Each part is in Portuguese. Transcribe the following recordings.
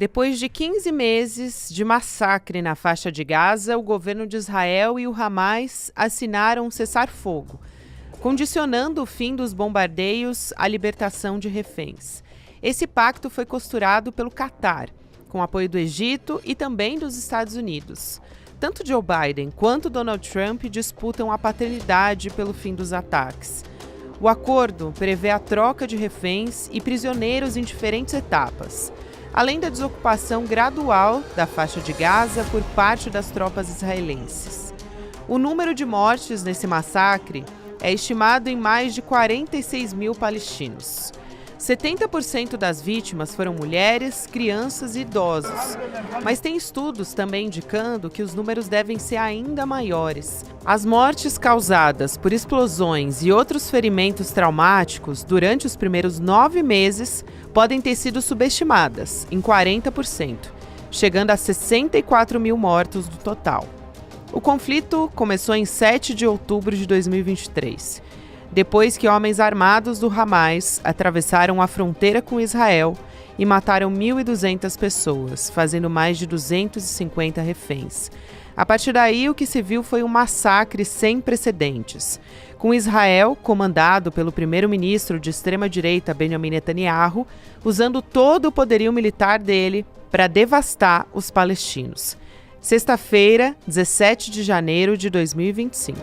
Depois de 15 meses de massacre na faixa de Gaza, o governo de Israel e o Hamas assinaram um cessar-fogo, condicionando o fim dos bombardeios à libertação de reféns. Esse pacto foi costurado pelo Catar, com apoio do Egito e também dos Estados Unidos. Tanto Joe Biden quanto Donald Trump disputam a paternidade pelo fim dos ataques. O acordo prevê a troca de reféns e prisioneiros em diferentes etapas, além da desocupação gradual da faixa de Gaza por parte das tropas israelenses. O número de mortes nesse massacre é estimado em mais de 46 mil palestinos. 70% das vítimas foram mulheres, crianças e idosos. Mas tem estudos também indicando que os números devem ser ainda maiores. As mortes causadas por explosões e outros ferimentos traumáticos durante os primeiros 9 meses podem ter sido subestimadas, em 40%, chegando a 64 mil mortos do total. O conflito começou em 7 de outubro de 2023. Depois que homens armados do Hamas atravessaram a fronteira com Israel e mataram 1.200 pessoas, fazendo mais de 250 reféns. A partir daí, o que se viu foi um massacre sem precedentes, com Israel, comandado pelo primeiro-ministro de extrema-direita Benjamin Netanyahu, usando todo o poderio militar dele para devastar os palestinos. Sexta-feira, 17 de janeiro de 2025.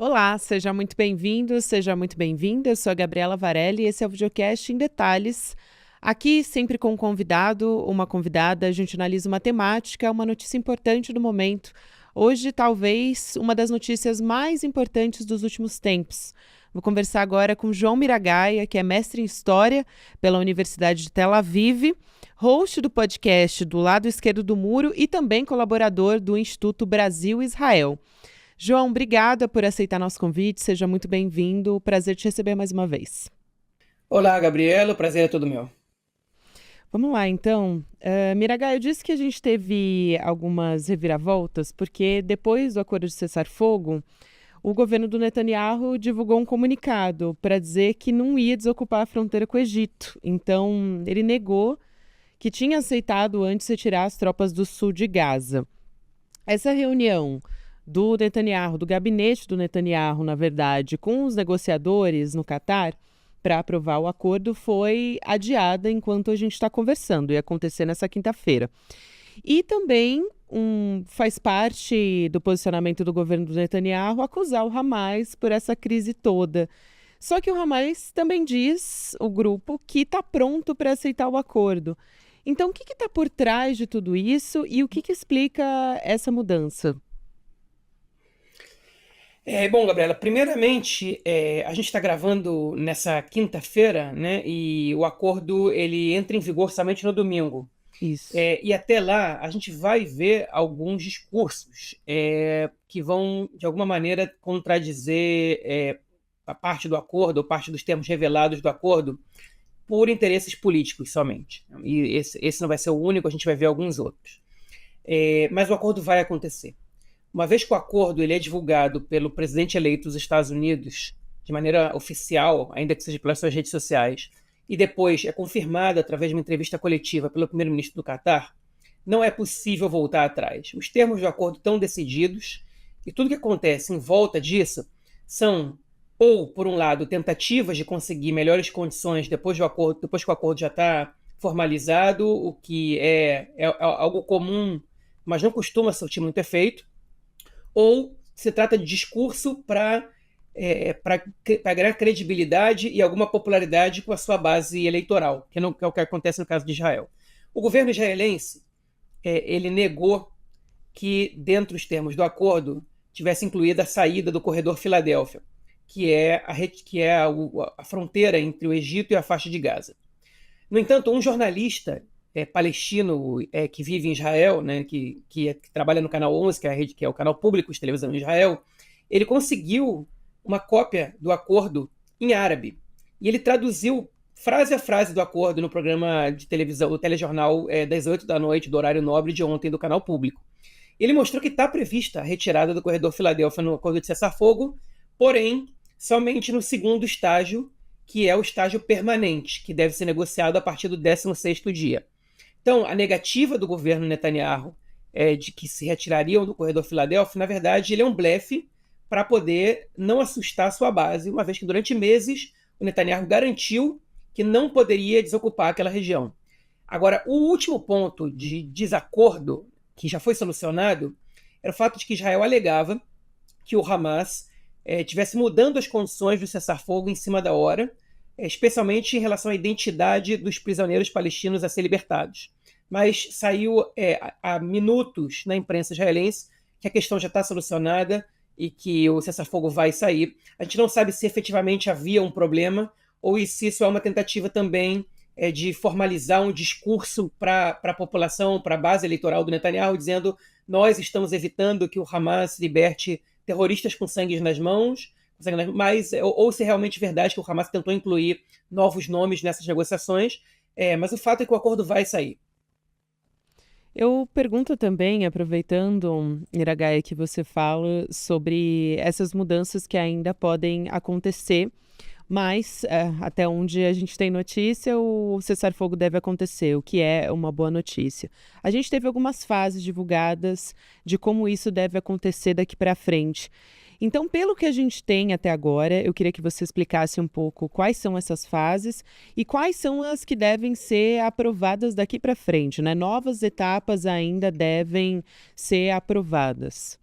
Olá, seja muito bem-vindo, seja muito bem-vinda. Eu sou a Gabriela Varelli e esse é o videocast em detalhes. Aqui, sempre com um convidado, uma convidada, a gente analisa uma temática, uma notícia importante do momento. Hoje, talvez, uma das notícias mais importantes dos últimos tempos. Vou conversar agora com João Miragaia, que é mestre em História pela Universidade de Tel Aviv, host do podcast Do Lado Esquerdo do Muro e também colaborador do Instituto Brasil-Israel. João, obrigada por aceitar nosso convite, seja muito bem-vindo, prazer te receber mais uma vez. Olá, Gabriela, o prazer é todo meu. Vamos lá, então. Miragaia, eu disse que a gente teve algumas reviravoltas, porque depois do acordo de cessar-fogo, o governo do Netanyahu divulgou um comunicado para dizer que não ia desocupar a fronteira com o Egito. Então, ele negou que tinha aceitado antes retirar as tropas do sul de Gaza. Essa reunião do Netanyahu, do gabinete do Netanyahu, na verdade, com os negociadores no Catar, para aprovar o acordo, foi adiada enquanto a gente está conversando, ia acontecer nessa quinta-feira. E também faz parte do posicionamento do governo do Netanyahu acusar o Hamas por essa crise toda. Só que o Hamas também diz, o grupo, que está pronto para aceitar o acordo. Então, o que está por trás de tudo isso e o que explica essa mudança? Bom, Gabriela, primeiramente, a gente está gravando nessa quinta-feira, né? E o acordo ele entra em vigor somente no domingo. Isso. E até lá a gente vai ver alguns discursos que vão, de alguma maneira, contradizer a parte do acordo, ou parte dos termos revelados do acordo, por interesses políticos somente. E esse não vai ser o único, a gente vai ver alguns outros. Mas o acordo vai acontecer. Uma vez que o acordo ele é divulgado pelo presidente eleito dos Estados Unidos, de maneira oficial, ainda que seja pelas suas redes sociais, e depois é confirmado através de uma entrevista coletiva pelo primeiro-ministro do Catar, não é possível voltar atrás. Os termos do acordo estão decididos e tudo que acontece em volta disso são, ou, por um lado, tentativas de conseguir melhores condições depois que o acordo já está formalizado, o que é algo comum, mas não costuma surtir muito efeito, ou se trata de discurso para ganhar credibilidade e alguma popularidade com a sua base eleitoral, que é o que acontece no caso de Israel. O governo israelense ele negou que, dentro dos termos do acordo, tivesse incluída a saída do corredor Filadélfia, que é a fronteira entre o Egito e a faixa de Gaza. No entanto, um jornalista palestino que vive em Israel, né, que trabalha no Canal 11, que é o canal público de televisão em Israel, ele conseguiu uma cópia do acordo em árabe. E ele traduziu frase a frase do acordo no programa de televisão, o telejornal das 8 da noite, do horário nobre de ontem do canal público. Ele mostrou que está prevista a retirada do corredor Filadélfia no acordo de cessar-fogo, porém, somente no segundo estágio, que é o estágio permanente, que deve ser negociado a partir do 16º dia. Então, a negativa do governo Netanyahu de que se retirariam do corredor Filadélfia, na verdade, ele é um blefe para poder não assustar a sua base, uma vez que durante meses o Netanyahu garantiu que não poderia desocupar aquela região. Agora, o último ponto de desacordo, que já foi solucionado, era o fato de que Israel alegava que o Hamas estivesse mudando as condições do cessar-fogo em cima da hora, especialmente em relação à identidade dos prisioneiros palestinos a ser libertados. Mas saiu há minutos na imprensa israelense que a questão já está solucionada e que o cessar-fogo vai sair. A gente não sabe se efetivamente havia um problema ou se isso é uma tentativa também de formalizar um discurso para a população, para a base eleitoral do Netanyahu, dizendo: nós estamos evitando que o Hamas liberte terroristas com sangue nas mãos, mas, ou se é realmente verdade que o Hamas tentou incluir novos nomes nessas negociações, mas o fato é que o acordo vai sair. Eu pergunto também, aproveitando, Iragaia, que você fala sobre essas mudanças que ainda podem acontecer, mas até onde a gente tem notícia, o cessar-fogo deve acontecer, o que é uma boa notícia. A gente teve algumas fases divulgadas de como isso deve acontecer daqui para frente. Então, pelo que a gente tem até agora, eu queria que você explicasse um pouco quais são essas fases e quais são as que devem ser aprovadas daqui para frente, né? Novas etapas ainda devem ser aprovadas.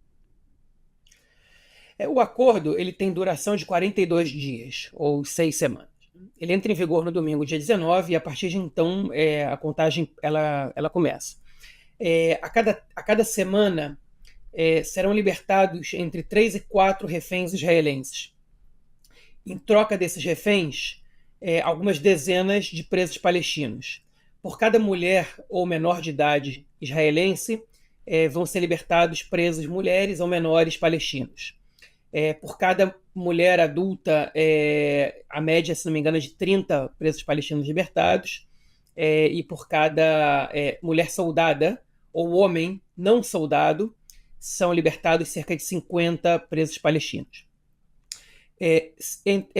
O acordo ele tem duração de 42 dias, ou 6 semanas. Ele entra em vigor no domingo, dia 19, e a partir de então a contagem ela começa. A cada semana serão libertados entre 3 e 4 reféns israelenses. Em troca desses reféns, algumas dezenas de presos palestinos. Por cada mulher ou menor de idade israelense, vão ser libertados presos mulheres ou menores palestinos. Por cada mulher adulta, a média, se não me engano, é de 30 presos palestinos libertados, e por cada mulher soldada ou homem não soldado, são libertados cerca de 50 presos palestinos.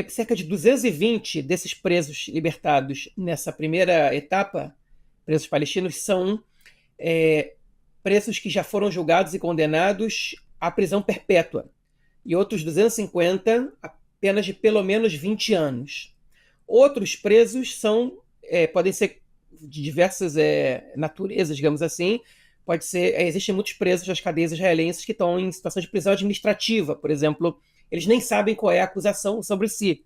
Cerca de 220 desses presos libertados nessa primeira etapa, presos palestinos, são presos que já foram julgados e condenados à prisão perpétua, e outros 250 a penas de pelo menos 20 anos. Outros presos podem ser de diversas naturezas, digamos assim. Existem muitos presos das cadeias israelenses que estão em situação de prisão administrativa, por exemplo. Eles nem sabem qual é a acusação sobre si.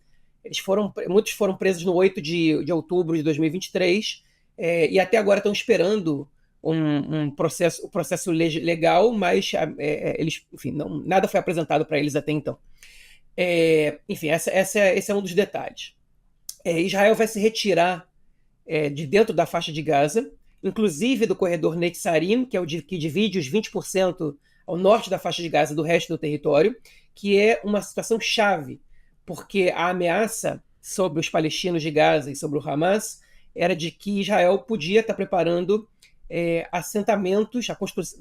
Muitos foram presos no 8 de outubro de 2023 e até agora estão esperando o processo legal, mas eles, enfim, nada foi apresentado para eles até então. Enfim, esse é um dos detalhes. Israel vai se retirar de dentro da faixa de Gaza, inclusive do corredor Netzarim, que é o que divide os 20% ao norte da faixa de Gaza do resto do território, que é uma situação chave, porque a ameaça sobre os palestinos de Gaza e sobre o Hamas era de que Israel podia estar preparando assentamentos,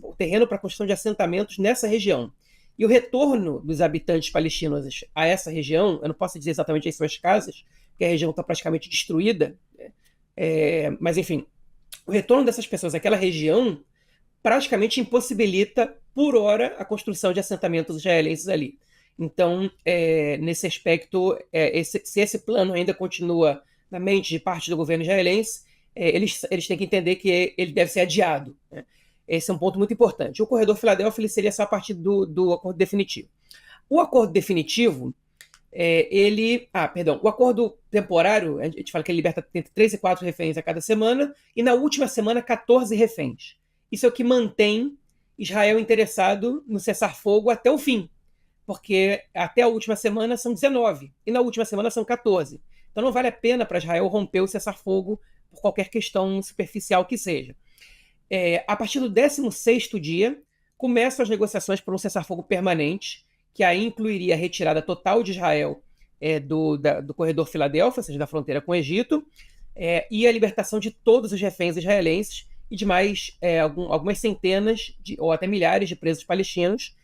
o terreno para a construção de assentamentos nessa região. E o retorno dos habitantes palestinos a essa região, eu não posso dizer exatamente as suas casas, porque a região está praticamente destruída, mas enfim, o retorno dessas pessoas àquela região praticamente impossibilita, por hora, a construção de assentamentos israelenses ali. Então, nesse aspecto, se esse plano ainda continua na mente de parte do governo israelense, eles têm que entender que ele deve ser adiado, né? Esse é um ponto muito importante. O corredor Filadélfia ele seria só a partir do acordo definitivo. O acordo definitivo, o acordo temporário, a gente fala que ele liberta entre 3 e 4 reféns a cada semana, e na última semana 14 reféns. Isso é o que mantém Israel interessado no cessar-fogo até o fim, porque até a última semana são 19, e na última semana são 14. Então não vale a pena para Israel romper o cessar-fogo por qualquer questão superficial que seja. A partir do 16º dia, começam as negociações por um cessar-fogo permanente, que aí incluiria a retirada total de Israel do corredor Filadélfia, ou seja, da fronteira com o Egito, e a libertação de todos os reféns israelenses e de mais algumas centenas ou até milhares de presos palestinos,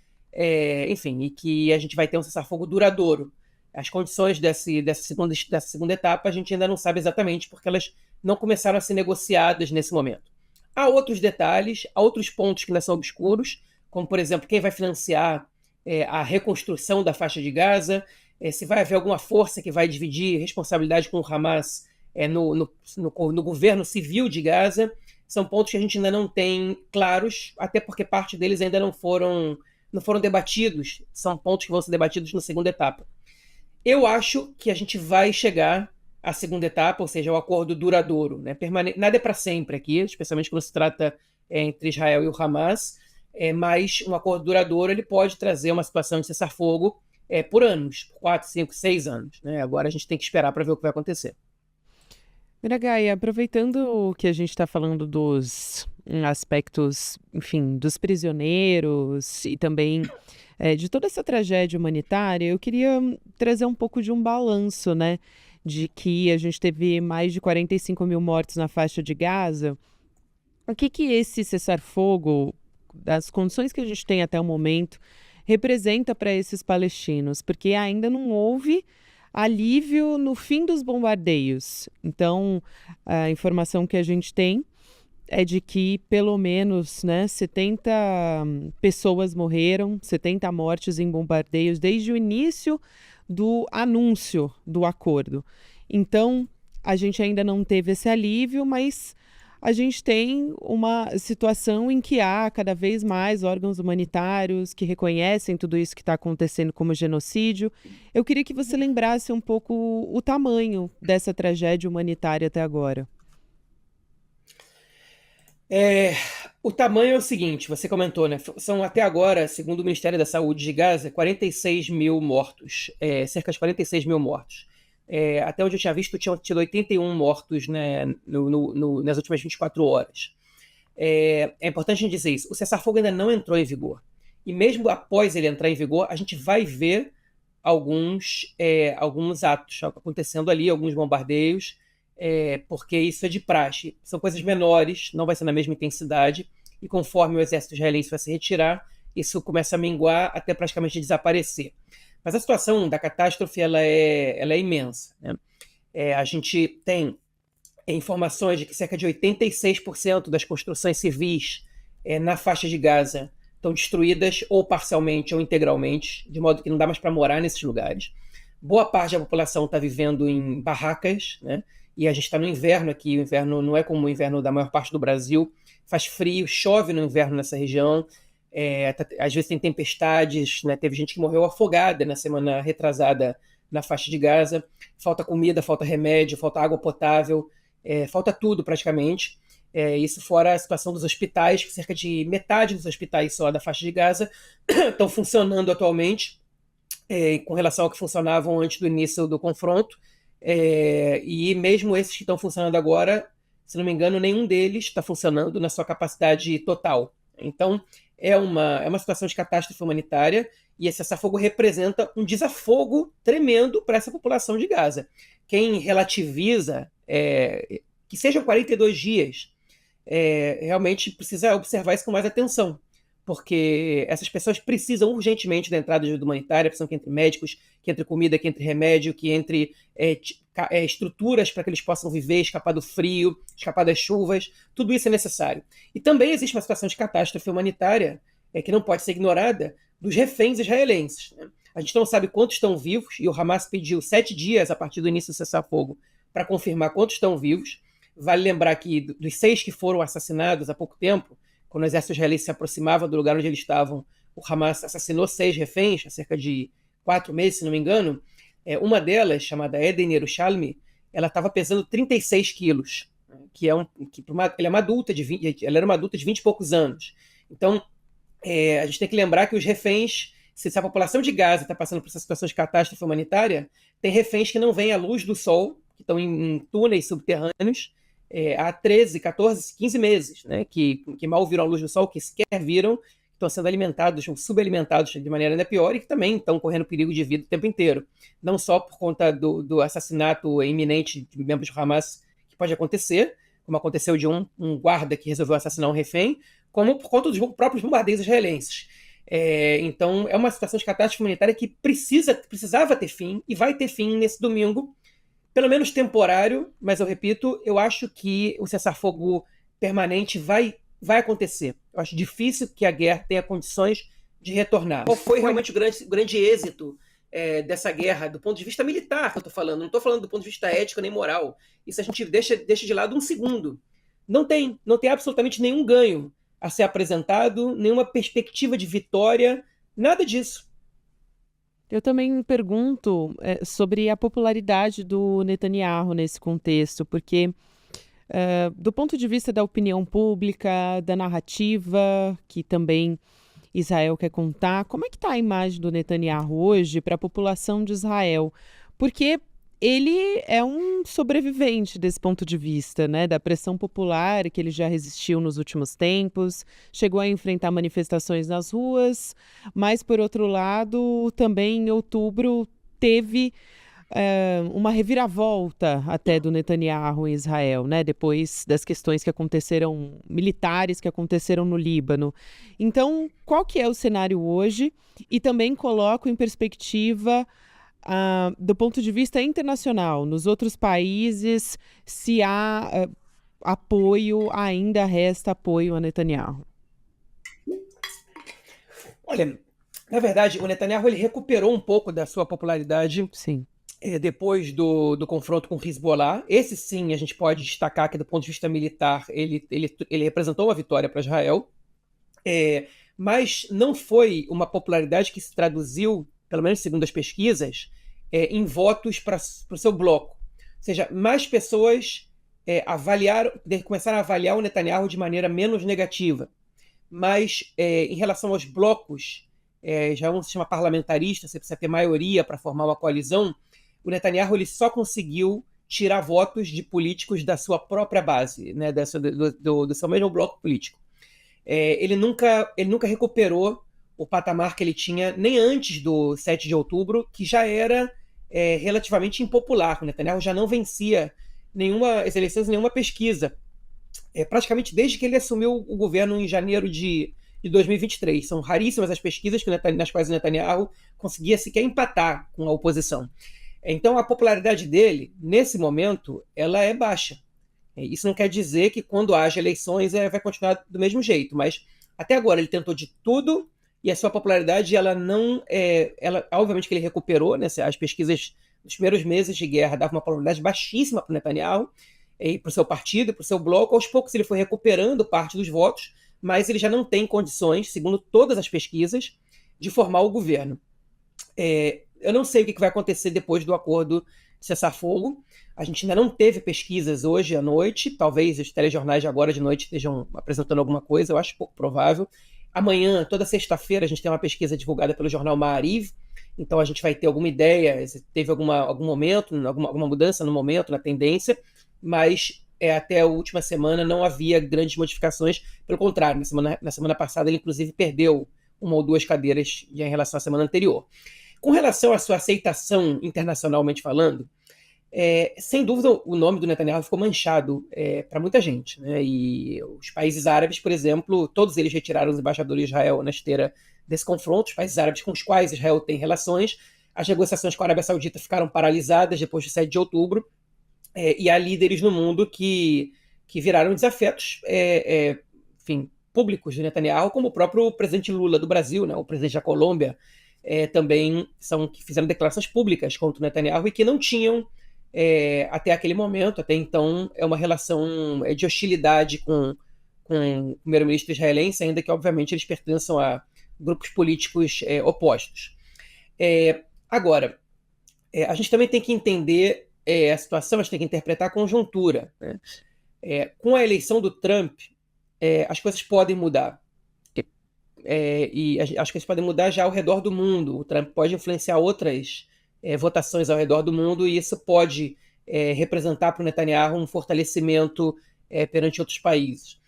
enfim, e que a gente vai ter um cessar-fogo duradouro. As condições dessa segunda etapa a gente ainda não sabe exatamente, porque elas não começaram a ser negociadas nesse momento. Há outros detalhes, há outros pontos que ainda são obscuros, como, por exemplo, quem vai financiar a reconstrução da faixa de Gaza, se vai haver alguma força que vai dividir responsabilidade com o Hamas no governo civil de Gaza. São pontos que a gente ainda não tem claros, até porque parte deles ainda não foram debatidos, são pontos que vão ser debatidos na segunda etapa. Eu acho que a gente vai chegar à segunda etapa, ou seja, ao acordo duradouro. Né? Nada é para sempre aqui, especialmente quando se trata entre Israel e o Hamas, mas um acordo duradouro ele pode trazer uma situação de cessar-fogo por anos, por 4, 5, 6 anos. Né? Agora a gente tem que esperar para ver o que vai acontecer. Miragai, aproveitando que a gente está falando dos aspectos, enfim, dos prisioneiros e também de toda essa tragédia humanitária, eu queria trazer um pouco de um balanço, né? De que a gente teve mais de 45 mil mortos na faixa de Gaza. O que esse cessar-fogo, das condições que a gente tem até o momento, representa para esses palestinos? Porque ainda não houve alívio no fim dos bombardeios. Então, a informação que a gente tem é de que pelo menos 70 pessoas morreram, 70 mortes em bombardeios desde o início do anúncio do acordo. Então, a gente ainda não teve esse alívio, mas a gente tem uma situação em que há cada vez mais órgãos humanitários que reconhecem tudo isso que está acontecendo como genocídio. Eu queria que você lembrasse um pouco o tamanho dessa tragédia humanitária até agora. O tamanho é o seguinte, você comentou, né? São até agora, segundo o Ministério da Saúde de Gaza, 46 mil mortos, cerca de 46 mil mortos. Até onde eu tinha visto, tinham tido 81 mortos, né, nas últimas 24 horas. É importante a gente dizer isso. O cessar-fogo ainda não entrou em vigor. E mesmo após ele entrar em vigor, a gente vai ver alguns atos acontecendo ali, alguns bombardeios, porque isso é de praxe. São coisas menores, não vai ser na mesma intensidade, e conforme o exército israelense vai se retirar, isso começa a minguar até praticamente desaparecer. Mas a situação da catástrofe ela é imensa. Né? A gente tem informações de que cerca de 86% das construções civis na faixa de Gaza estão destruídas ou parcialmente ou integralmente, de modo que não dá mais para morar nesses lugares. Boa parte da população está vivendo em barracas, né? E a gente está no inverno aqui, o inverno não é como o inverno da maior parte do Brasil, faz frio, chove no inverno nessa região, às vezes tem tempestades, né? Teve gente que morreu afogada na semana retrasada na faixa de Gaza, falta comida, falta remédio, falta água potável, falta tudo praticamente. Isso fora a situação dos hospitais, que cerca de metade dos hospitais só da faixa de Gaza estão funcionando atualmente, com relação ao que funcionavam antes do início do confronto. E mesmo esses que estão funcionando agora, se não me engano, nenhum deles está funcionando na sua capacidade total. Então, é uma situação de catástrofe humanitária, e esse cessar-fogo representa um desafogo tremendo para essa população de Gaza. Quem relativiza que sejam 42 dias, realmente precisa observar isso com mais atenção, porque essas pessoas precisam urgentemente da entrada de ajuda humanitária, precisam que entre médicos, que entre comida, que entre remédio, que entre estruturas para que eles possam viver, escapar do frio, escapar das chuvas, tudo isso é necessário. E também existe uma situação de catástrofe humanitária que não pode ser ignorada, dos reféns israelenses. Né? A gente não sabe quantos estão vivos, e o Hamas pediu 7 dias a partir do início do cessar-fogo para confirmar quantos estão vivos. Vale lembrar que dos 6 que foram assassinados há pouco tempo, quando o exército israelense se aproximava do lugar onde eles estavam, o Hamas assassinou 6 reféns, há cerca de 4 meses, se não me engano. Uma delas, chamada Eden Yerushalmi, ela estava pesando 36 quilos, ela é uma adulta ela era uma adulta de 20 e poucos anos. Então, a gente tem que lembrar que os reféns, se a população de Gaza está passando por essa situação de catástrofe humanitária, tem reféns que não veem a luz do sol, que estão em túneis subterrâneos, há 13, 14, 15 meses, né, que mal viram a luz do sol, que sequer viram, estão sendo alimentados ou subalimentados de maneira ainda pior e que também estão correndo perigo de vida o tempo inteiro. Não só por conta do assassinato iminente de membros do Hamas, que pode acontecer, como aconteceu de um guarda que resolveu assassinar um refém, como por conta dos próprios bombardeios israelenses. Então, é uma situação de catástrofe humanitária que precisava ter fim e vai ter fim nesse domingo, pelo menos temporário, mas eu repito, eu acho que o cessar-fogo permanente vai acontecer. Eu acho difícil que a guerra tenha condições de retornar. Qual foi realmente o grande êxito dessa guerra, do ponto de vista militar que eu estou falando? Não estou falando do ponto de vista ético nem moral. Isso a gente deixa de lado um segundo. Não tem absolutamente nenhum ganho a ser apresentado, nenhuma perspectiva de vitória, nada disso. Eu também me pergunto sobre a popularidade do Netanyahu nesse contexto, porque do ponto de vista da opinião pública, da narrativa, que também Israel quer contar, como é que está a imagem do Netanyahu hoje para a população de Israel? Porque ele é um sobrevivente desse ponto de vista, né, da pressão popular que ele já resistiu nos últimos tempos, chegou a enfrentar manifestações nas ruas, mas, por outro lado, também em outubro teve uma reviravolta até do Netanyahu em Israel, né, depois das questões que aconteceram, militares que aconteceram no Líbano. Então, qual que é o cenário hoje? E também coloco em perspectiva do ponto de vista internacional, nos outros países, se há apoio, ainda resta apoio a Netanyahu. Olha, na verdade, o Netanyahu ele recuperou um pouco da sua popularidade. Sim. Depois do confronto com o Hezbollah. Esse sim a gente pode destacar que do ponto de vista militar ele representou uma vitória para Israel, mas não foi uma popularidade que se traduziu, pelo menos segundo as pesquisas, em votos para o seu bloco. Ou seja, mais pessoas começaram a avaliar o Netanyahu de maneira menos negativa. Mas em relação aos blocos, já um sistema parlamentarista, você precisa ter maioria para formar uma coalizão, o Netanyahu ele só conseguiu tirar votos de políticos da sua própria base, né, do seu mesmo bloco político. Ele nunca recuperou o patamar que ele tinha nem antes do 7 de outubro, que já era relativamente impopular. O Netanyahu já não vencia as eleições em nenhuma pesquisa, praticamente desde que ele assumiu o governo em janeiro de 2023. São raríssimas as pesquisas nas quais o Netanyahu conseguia sequer empatar com a oposição. Então, a popularidade dele, nesse momento, ela é baixa. Isso não quer dizer que quando haja eleições vai continuar do mesmo jeito, mas até agora ele tentou de tudo e a sua popularidade, ela não... obviamente que ele recuperou, né? As pesquisas nos primeiros meses de guerra davam uma popularidade baixíssima para o Netanyahu, para o seu partido, para o seu bloco. Aos poucos ele foi recuperando parte dos votos, mas ele já não tem condições, segundo todas as pesquisas, de formar o governo. Eu não sei o que vai acontecer depois do acordo de cessar-fogo. A gente ainda não teve pesquisas hoje à noite. Talvez os telejornais de agora de noite estejam apresentando alguma coisa. Eu acho pouco provável. Amanhã, toda sexta-feira, a gente tem uma pesquisa divulgada pelo jornal Maariv. Então a gente vai ter alguma ideia, se teve algum momento, alguma mudança no momento, na tendência. Mas até a última semana não havia grandes modificações. Pelo contrário, na semana passada ele inclusive perdeu uma ou duas cadeiras em relação à semana anterior. Com relação à sua aceitação internacionalmente falando, sem dúvida o nome do Netanyahu ficou manchado para muita gente, né? E os países árabes, por exemplo, todos eles retiraram os embaixadores de Israel na esteira desse confronto. Os países árabes com os quais Israel tem relações, as negociações com a Arábia Saudita ficaram paralisadas depois do 7 de outubro, e há líderes no mundo que viraram desafetos públicos do Netanyahu, como o próprio presidente Lula do Brasil, né? O presidente da Colômbia, também que fizeram declarações públicas contra o Netanyahu e que não tinham, até aquele momento, até então, uma relação de hostilidade com o primeiro-ministro israelense, ainda que, obviamente, eles pertençam a grupos políticos opostos. Agora, a gente também tem que entender a situação, a gente tem que interpretar a conjuntura, né? Com a eleição do Trump, as coisas podem mudar. E as coisas podem mudar já ao redor do mundo. O Trump pode influenciar outras votações ao redor do mundo, e isso pode representar para o Netanyahu um fortalecimento perante outros países.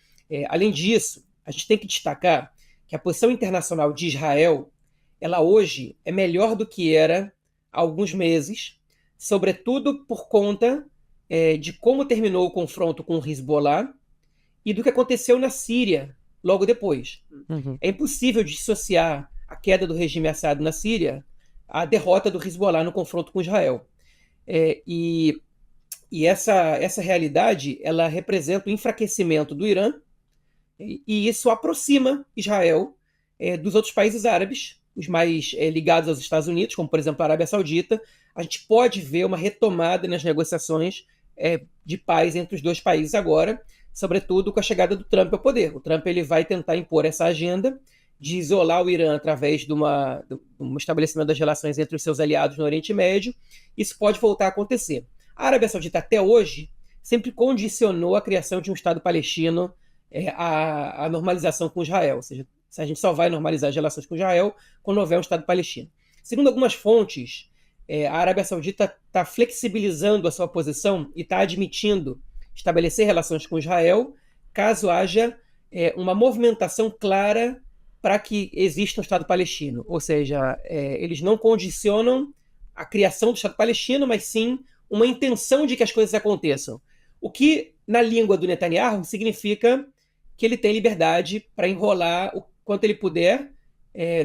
Além disso, a gente tem que destacar que a posição internacional de Israel, ela hoje é melhor do que era há alguns meses, sobretudo por conta de como terminou o confronto com o Hezbollah e do que aconteceu na Síria logo depois. Uhum. É impossível dissociar a queda do regime Assad na Síria à derrota do Hezbollah no confronto com Israel. E essa realidade, ela representa o enfraquecimento do Irã, e isso aproxima Israel dos outros países árabes, os mais ligados aos Estados Unidos, como por exemplo a Arábia Saudita. A gente pode ver uma retomada nas negociações de paz entre os dois países agora, sobretudo com a chegada do Trump ao poder. O Trump ele vai tentar impor essa agenda de isolar o Irã através de um estabelecimento das relações entre os seus aliados no Oriente Médio. Isso pode voltar a acontecer. A Arábia Saudita, até hoje, sempre condicionou a criação de um Estado palestino à normalização com Israel. Ou seja, a gente só vai normalizar as relações com Israel quando houver um Estado palestino. Segundo algumas fontes, a Arábia Saudita está flexibilizando a sua posição e está admitindo estabelecer relações com Israel caso haja uma movimentação clara para que exista um Estado palestino. Ou seja, eles não condicionam a criação do Estado palestino, mas sim uma intenção de que as coisas aconteçam. O que, na língua do Netanyahu, significa que ele tem liberdade para enrolar o quanto ele puder,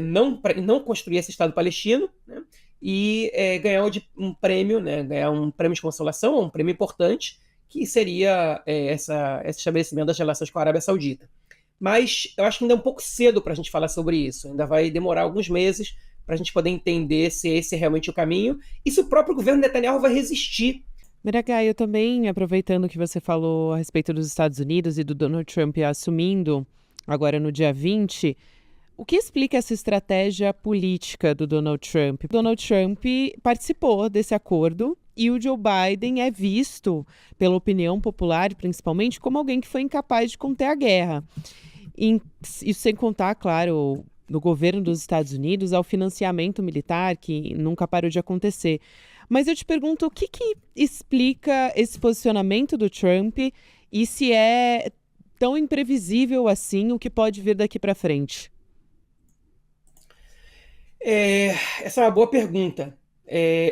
não construir esse Estado palestino, né, e ganhar um prêmio, né, ganhar um prêmio de consolação, um prêmio importante, que seria esse estabelecimento das relações com a Arábia Saudita. Mas eu acho que ainda é um pouco cedo para a gente falar sobre isso. Ainda vai demorar alguns meses para a gente poder entender se esse é realmente o caminho e se o próprio governo Netanyahu vai resistir. Miragai, eu também, aproveitando que você falou a respeito dos Estados Unidos e do Donald Trump assumindo agora no dia 20, o que explica essa estratégia política do Donald Trump? O Donald Trump participou desse acordo e o Joe Biden é visto, pela opinião popular principalmente, como alguém que foi incapaz de conter a guerra. Isso sem contar, claro, no governo dos Estados Unidos, ao financiamento militar, que nunca parou de acontecer. Mas eu te pergunto, o que explica esse posicionamento do Trump e se é tão imprevisível assim o que pode vir daqui para frente? Essa é uma boa pergunta.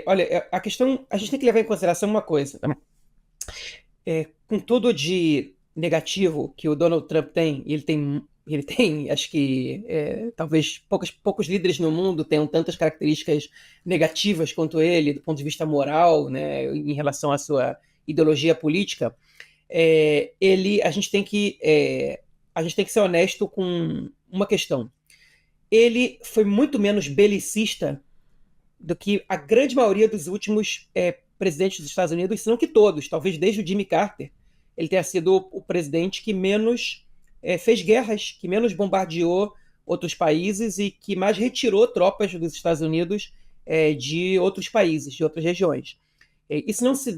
Olha, a questão, a gente tem que levar em consideração uma coisa. Com tudo de negativo que o Donald Trump tem, e ele tem, acho que talvez poucos líderes no mundo tenham tantas características negativas quanto ele, do ponto de vista moral, né, em relação à sua ideologia política. A gente tem que ser honesto com uma questão. Ele foi muito menos belicista do que a grande maioria dos últimos presidentes dos Estados Unidos, se não que todos, talvez desde o Jimmy Carter, ele tenha sido o presidente que menos fez guerras, que menos bombardeou outros países e que mais retirou tropas dos Estados Unidos de outros países, de outras regiões. Isso não se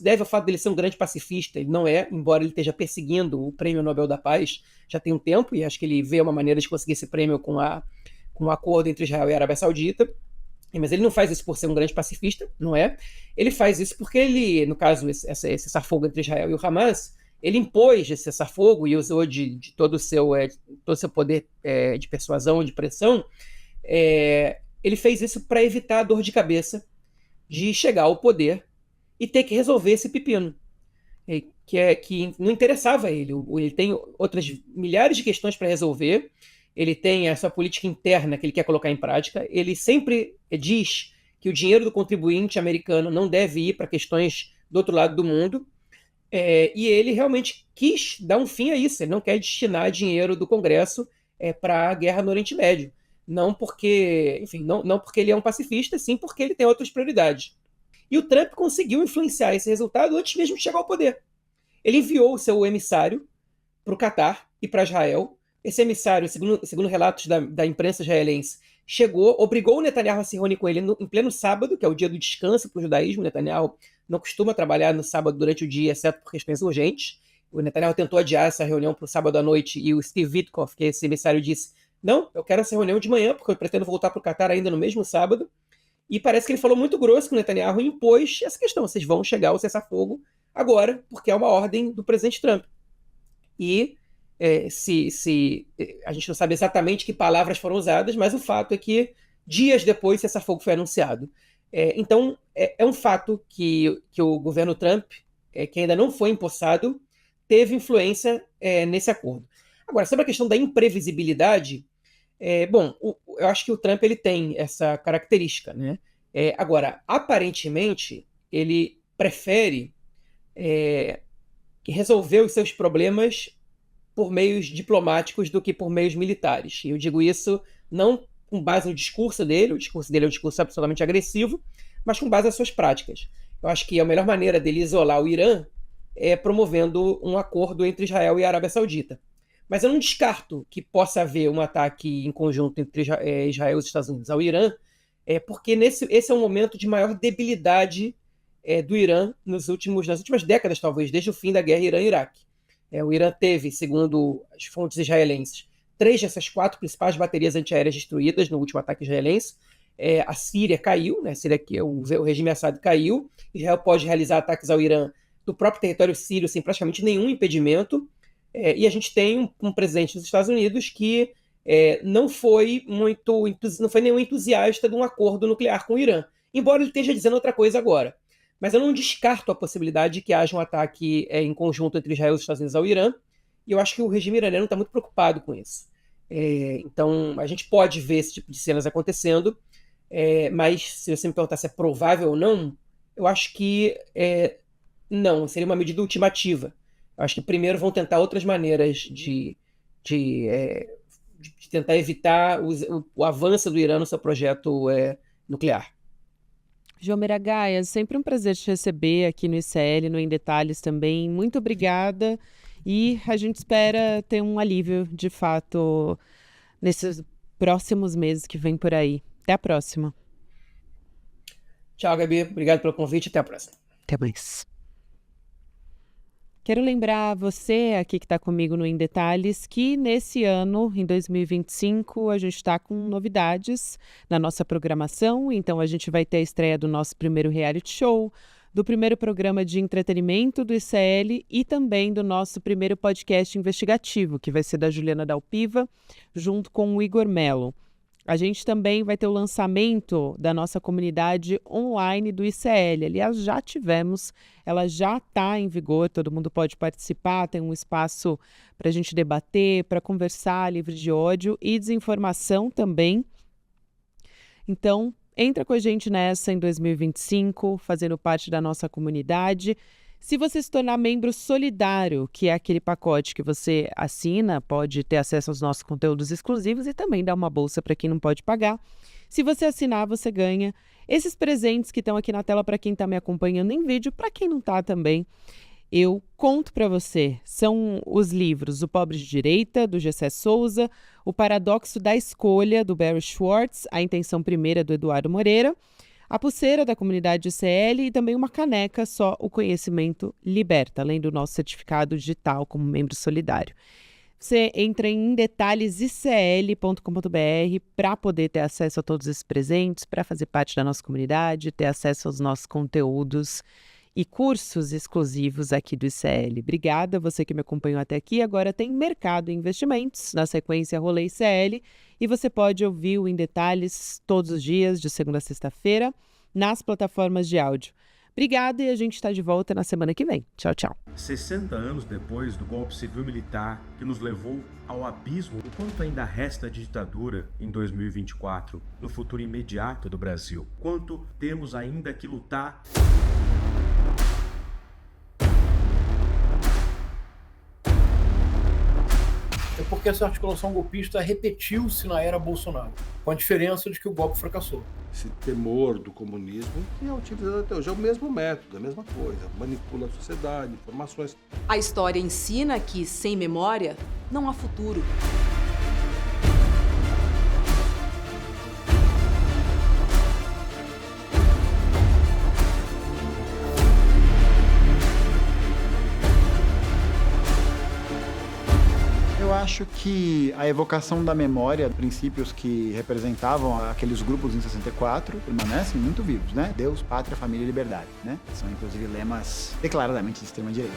deve ao fato dele ser um grande pacifista, ele não é, embora ele esteja perseguindo o Prêmio Nobel da Paz já tem um tempo, e acho que ele vê uma maneira de conseguir esse prêmio com o acordo entre Israel e a Arábia Saudita. Mas ele não faz isso por ser um grande pacifista, não é? Ele faz isso porque ele, no caso, esse cessar-fogo entre Israel e o Hamas, ele impôs esse cessar-fogo e usou de todo o seu poder de persuasão, de pressão. Ele fez isso para evitar a dor de cabeça de chegar ao poder e ter que resolver esse pepino, que não interessava a ele. Ele tem outras milhares de questões para resolver. Ele tem a sua política interna que ele quer colocar em prática. Ele sempre diz que o dinheiro do contribuinte americano não deve ir para questões do outro lado do mundo. E ele realmente quis dar um fim a isso. Ele não quer destinar dinheiro do Congresso para a guerra no Oriente Médio. Não porque ele é um pacifista, sim porque ele tem outras prioridades. E o Trump conseguiu influenciar esse resultado antes mesmo de chegar ao poder. Ele enviou o seu emissário para o Catar e para Israel. Esse emissário, segundo relatos da imprensa israelense, obrigou o Netanyahu a se reunir com ele em pleno sábado, que é o dia do descanso para o judaísmo. O Netanyahu não costuma trabalhar no sábado durante o dia, exceto por questões urgentes. O Netanyahu tentou adiar essa reunião para o sábado à noite e o Steve Witkoff, que é esse emissário, disse: não, eu quero essa reunião de manhã, porque eu pretendo voltar para o Catar ainda no mesmo sábado. E parece que ele falou muito grosso com o Netanyahu e impôs essa questão: vocês vão chegar ao cessar-fogo agora, porque é uma ordem do presidente Trump. E A gente não sabe exatamente que palavras foram usadas, mas o fato é que dias depois esse cessar-fogo foi anunciado. Então, é um fato que o governo Trump, que ainda não foi empossado, teve influência nesse acordo. Agora, sobre a questão da imprevisibilidade, eu acho que o Trump ele tem essa característica, né? Agora, aparentemente, ele prefere resolver os seus problemas por meios diplomáticos do que por meios militares. E eu digo isso não com base no discurso dele, o discurso dele é um discurso absolutamente agressivo, mas com base nas suas práticas. Eu acho que a melhor maneira dele isolar o Irã é promovendo um acordo entre Israel e a Arábia Saudita. Mas eu não descarto que possa haver um ataque em conjunto entre Israel e os Estados Unidos ao Irã, porque esse é um momento de maior debilidade do Irã nas últimas décadas, talvez, desde o fim da guerra Irã-Iraque. O Irã teve, segundo as fontes israelenses, 3 dessas 4 principais baterias antiaéreas destruídas no último ataque israelense. A Síria caiu, né? A Síria, que o regime Assad caiu. Israel pode realizar ataques ao Irã do próprio território sírio sem praticamente nenhum impedimento. E a gente tem um presidente dos Estados Unidos que não foi nenhum entusiasta de um acordo nuclear com o Irã, embora ele esteja dizendo outra coisa agora. Mas eu não descarto a possibilidade de que haja um ataque em conjunto entre Israel e os Estados Unidos ao Irã, e eu acho que o regime iraniano está muito preocupado com isso. Então, a gente pode ver esse tipo de cenas acontecendo, mas se você me perguntar se é provável ou não, eu acho que não, seria uma medida ultimativa. Eu acho que primeiro vão tentar outras maneiras de tentar evitar o avanço do Irã no seu projeto nuclear. João Miragaia, sempre um prazer te receber aqui no ICL, no Em Detalhes também. Muito obrigada e a gente espera ter um alívio, de fato, nesses próximos meses que vem por aí. Até a próxima. Tchau, Gabi. Obrigado pelo convite. Até a próxima. Até mais. Quero lembrar você aqui que está comigo no Em Detalhes que nesse ano, em 2025, a gente está com novidades na nossa programação. Então a gente vai ter a estreia do nosso primeiro reality show, do primeiro programa de entretenimento do ICL e também do nosso primeiro podcast investigativo, que vai ser da Juliana Dalpiva, junto com o Igor Mello. A gente também vai ter o lançamento da nossa comunidade online do ICL. Aliás, já tivemos, ela já está em vigor, todo mundo pode participar, tem um espaço para a gente debater, para conversar, livre de ódio e desinformação também. Então, entra com a gente nessa em 2025, fazendo parte da nossa comunidade. Se você se tornar membro solidário, que é aquele pacote que você assina, pode ter acesso aos nossos conteúdos exclusivos e também dar uma bolsa para quem não pode pagar. Se você assinar, você ganha esses presentes que estão aqui na tela para quem está me acompanhando em vídeo, para quem não está também. Eu conto para você, são os livros O Pobre de Direita, do Gessé Souza, O Paradoxo da Escolha, do Barry Schwartz, A Intenção Primeira, do Eduardo Moreira, a pulseira da comunidade ICL e também uma caneca Só o Conhecimento Liberta, além do nosso certificado digital como membro solidário. Você entra em detalhesicl.com.br para poder ter acesso a todos esses presentes, para fazer parte da nossa comunidade, ter acesso aos nossos conteúdos e cursos exclusivos aqui do ICL. Obrigada, você que me acompanhou até aqui. Agora tem Mercado e Investimentos, na sequência Rolê ICL, e você pode ouvir o Em Detalhes todos os dias, de segunda a sexta-feira, nas plataformas de áudio. Obrigada e a gente está de volta na semana que vem. Tchau, tchau. 60 anos depois do golpe civil-militar que nos levou ao abismo, o quanto ainda resta de ditadura em 2024, no futuro imediato do Brasil? Quanto temos ainda que lutar? É porque essa articulação golpista repetiu-se na era Bolsonaro, com a diferença de que o golpe fracassou. Esse temor do comunismo que é utilizado até hoje é o mesmo método, a mesma coisa, manipula a sociedade, informações. A história ensina que, sem memória, não há futuro. Eu acho que a evocação da memória, princípios que representavam aqueles grupos em 64, permanecem muito vivos, né? Deus, pátria, família e liberdade, né? São, inclusive, lemas declaradamente de extrema-direita.